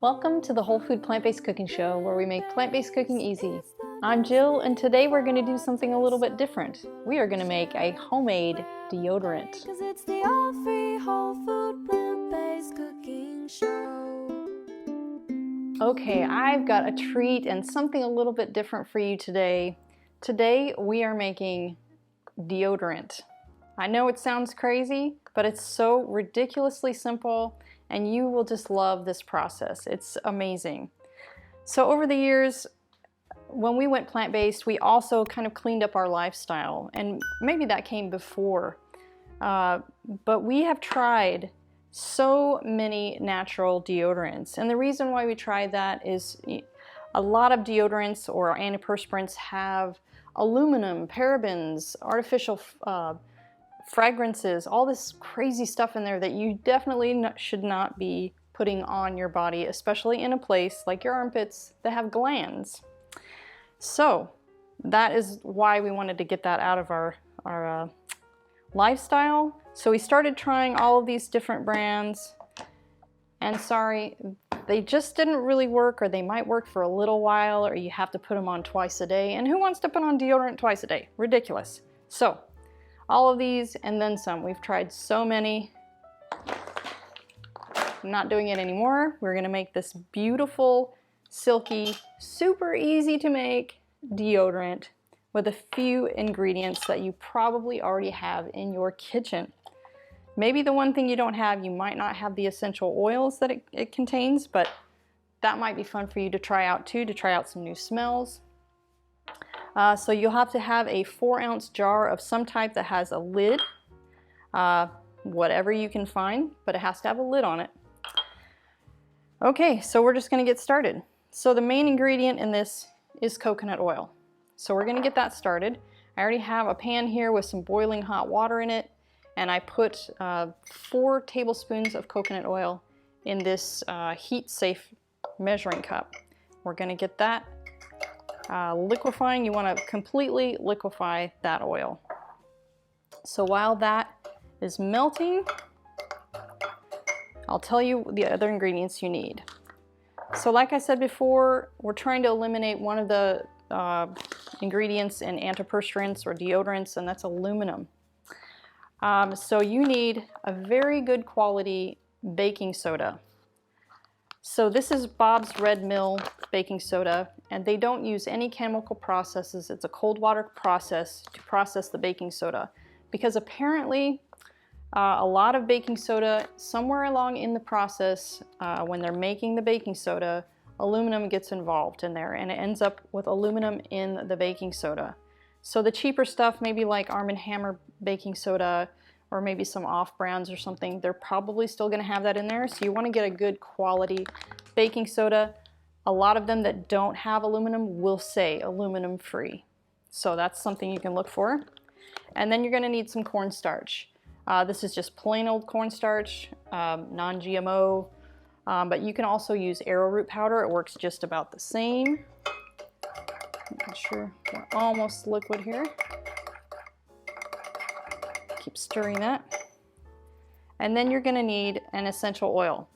Welcome to the Whole Food Plant-Based Cooking Show, where we make plant-based cooking easy. I'm Jill, and today we're going to do something a little bit different. We are going to make a homemade deodorant. It's the all-free whole food plant-based cooking show. Okay, I've got a treat and something a little bit different for you today. Today we are making deodorant. I know it sounds crazy, but it's so ridiculously simple, and you will just love this process. It's amazing. So over the years, when we went plant-based, we also kind of cleaned up our lifestyle, and maybe that came before. But we have tried so many natural deodorants, and the reason why we tried that is a lot of deodorants or antiperspirants have aluminum, parabens, artificial fragrances, all this crazy stuff in there that you definitely should not be putting on your body, especially in a place like your armpits that have glands. So that is why we wanted to get that out of our lifestyle. So we started trying all of these different brands, and sorry, they just didn't really work, or they might work for a little while, or you have to put them on twice a day. And who wants to put on deodorant twice a day? Ridiculous. So all of these and then some. We've tried so many. I'm not doing it anymore. We're gonna make this beautiful, silky, super easy to make deodorant with a few ingredients that you probably already have in your kitchen. Maybe the one thing you don't have, you might not have the essential oils that it contains, but that might be fun for you to try out too, to try out some new smells. So you'll have to have a 4-ounce jar of some type that has a lid, whatever you can find, but it has to have a lid on it. Okay, so we're just gonna get started. So the main ingredient in this is coconut oil. So we're gonna get that started. I already have a pan here with some boiling hot water in it, and I put 4 tablespoons of coconut oil in this heat-safe measuring cup. We're gonna get that liquefying. You want to completely liquefy that oil. So while that is melting, I'll tell you the other ingredients you need. So like I said before, we're trying to eliminate one of the ingredients in antiperspirants or deodorants, and that's aluminum. So you need a very good quality baking soda. So this is Bob's Red Mill baking soda, and they don't use any chemical processes. It's a cold water process to process the baking soda, because apparently a lot of baking soda, somewhere along in the process, when they're making the baking soda, aluminum gets involved in there, and it ends up with aluminum in the baking soda. So the cheaper stuff, maybe like Arm & Hammer baking soda, or maybe some off brands or something, they're probably still gonna have that in there. So you wanna get a good quality baking soda. A lot of them that don't have aluminum will say aluminum free. So that's something you can look for. And then you're gonna need some cornstarch. This is just plain old cornstarch, non-GMO, but you can also use arrowroot powder. It works just about the same. Making sure we're almost liquid here. Keep stirring that. And then you're gonna need an essential oil.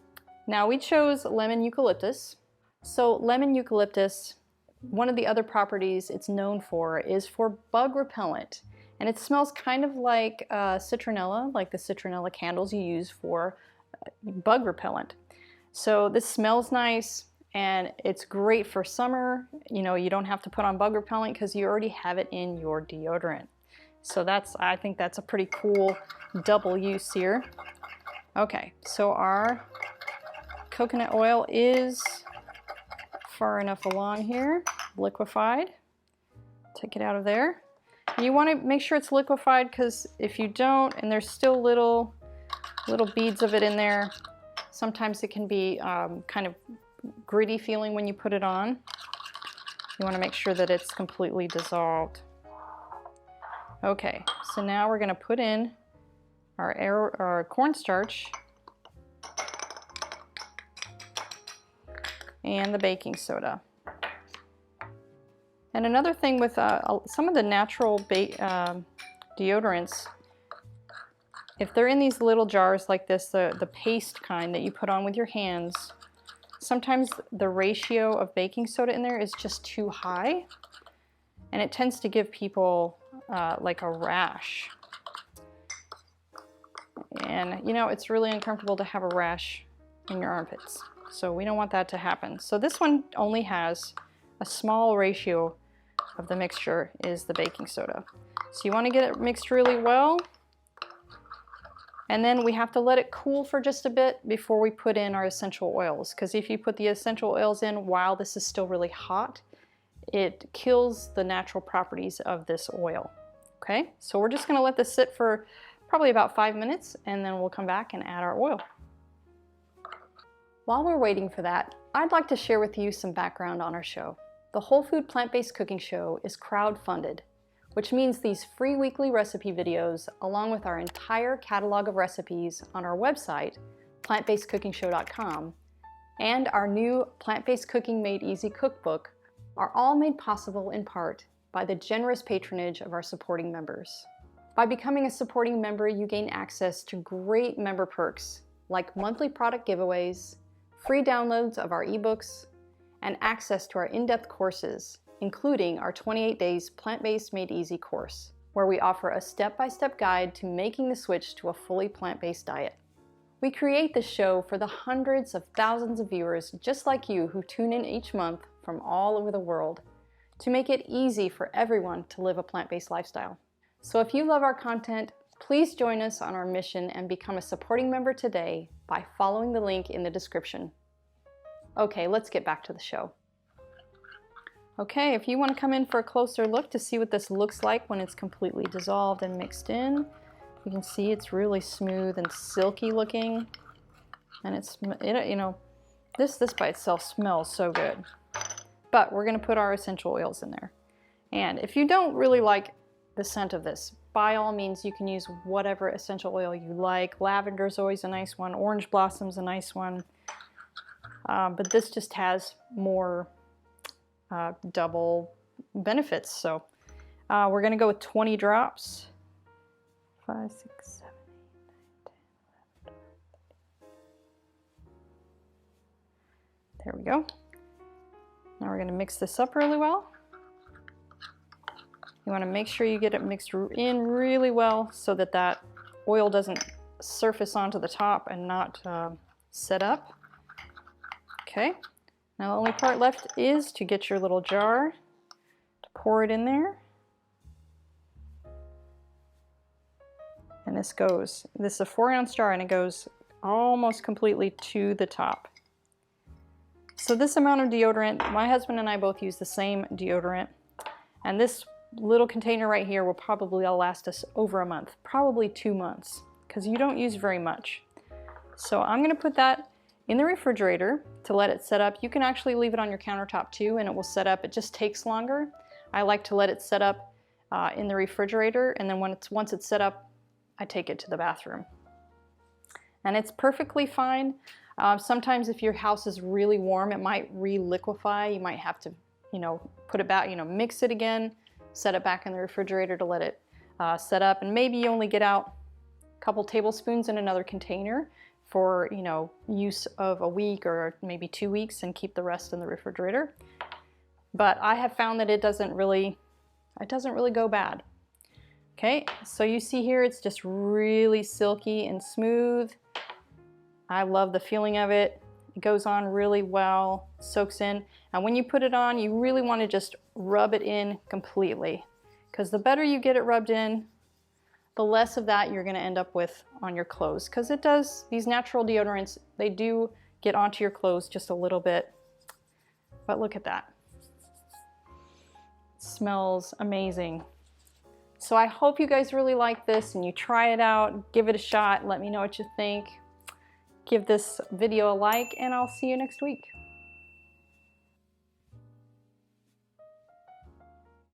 Now we chose lemon eucalyptus. So lemon eucalyptus, one of the other properties it's known for is for bug repellent. And it smells kind of like citronella, like the citronella candles you use for bug repellent. So this smells nice, and it's great for summer. You know, you don't have to put on bug repellent because you already have it in your deodorant. So I think that's a pretty cool double use here. Okay, so our coconut oil is far enough along here, liquefied. Take it out of there. And you want to make sure it's liquefied, because if you don't, and there's still little beads of it in there, sometimes it can be kind of gritty feeling when you put it on. You want to make sure that it's completely dissolved. Okay, so now we're going to put in our cornstarch and the baking soda. And another thing with some of the natural deodorants, if they're in these little jars like this, the paste kind that you put on with your hands, sometimes the ratio of baking soda in there is just too high, and it tends to give people like a rash. And you know, it's really uncomfortable to have a rash in your armpits, so we don't want that to happen. So this one only has a small ratio of the mixture is the baking soda. So you want to get it mixed really well, and then we have to let it cool for just a bit before we put in our essential oils, because if you put the essential oils in while this is still really hot, it kills the natural properties of this oil. Okay, so we're just going to let this sit for probably about 5 minutes, and then we'll come back and add our oil. While we're waiting for that, I'd like to share with you some background on our show. The Whole Food Plant-Based Cooking Show is crowd-funded, which means these free weekly recipe videos, along with our entire catalog of recipes on our website, plantbasedcookingshow.com, and our new Plant-Based Cooking Made Easy cookbook are all made possible in part by the generous patronage of our supporting members. By becoming a supporting member, you gain access to great member perks like monthly product giveaways, free downloads of our ebooks, and access to our in-depth courses, including our 28 Days Plant-Based Made Easy course, where we offer a step-by-step guide to making the switch to a fully plant-based diet. We create this show for the hundreds of thousands of viewers just like you who tune in each month from all over the world to make it easy for everyone to live a plant-based lifestyle. So if you love our content, please join us on our mission and become a supporting member today by following the link in the description. Okay, let's get back to the show. Okay, if you want to come in for a closer look to see what this looks like when it's completely dissolved and mixed in, you can see it's really smooth and silky looking, and you know, this by itself smells so good. But we're going to put our essential oils in there. And if you don't really like the scent of this, by all means you can use whatever essential oil you like. Lavender is always a nice one. Orange blossom's a nice one. But this just has more double benefits. So we're going to go with 20 drops. 5, 6, 7, 8, 9, 10, 11, 12. There we go. Now we're going to mix this up really well. You want to make sure you get it mixed in really well so that that oil doesn't surface onto the top and not set up. Okay, now the only part left is to get your little jar, to pour it in there. And this is a 4-ounce jar, and it goes almost completely to the top. So this amount of deodorant, my husband and I both use the same deodorant, and this little container right here will probably last us over a month, probably 2 months, because you don't use very much. So I'm going to put that in the refrigerator to let it set up. You can actually leave it on your countertop too, and it will set up. It just takes longer. I like to let it set up in the refrigerator, and then once it's set up, I take it to the bathroom. And it's perfectly fine. Sometimes if your house is really warm, it might re-liquefy. You might have to, you know, put it back, you know, mix it again, set it back in the refrigerator to let it set up, and maybe you only get out a couple tablespoons in another container for, you know, use of a week or maybe 2 weeks, and keep the rest in the refrigerator. But I have found that it doesn't really go bad. Okay, so you see here it's just really silky and smooth. I love the feeling of it. It goes on really well, soaks in, and when you put it on, you really want to just rub it in completely, because the better you get it rubbed in, the less of that you're going to end up with on your clothes, because it does, these natural deodorants, they do get onto your clothes just a little bit. But look at that. It smells amazing. So I hope you guys really like this and you try it out, give it a shot, let me know what you think. Give this video a like, and I'll see you next week.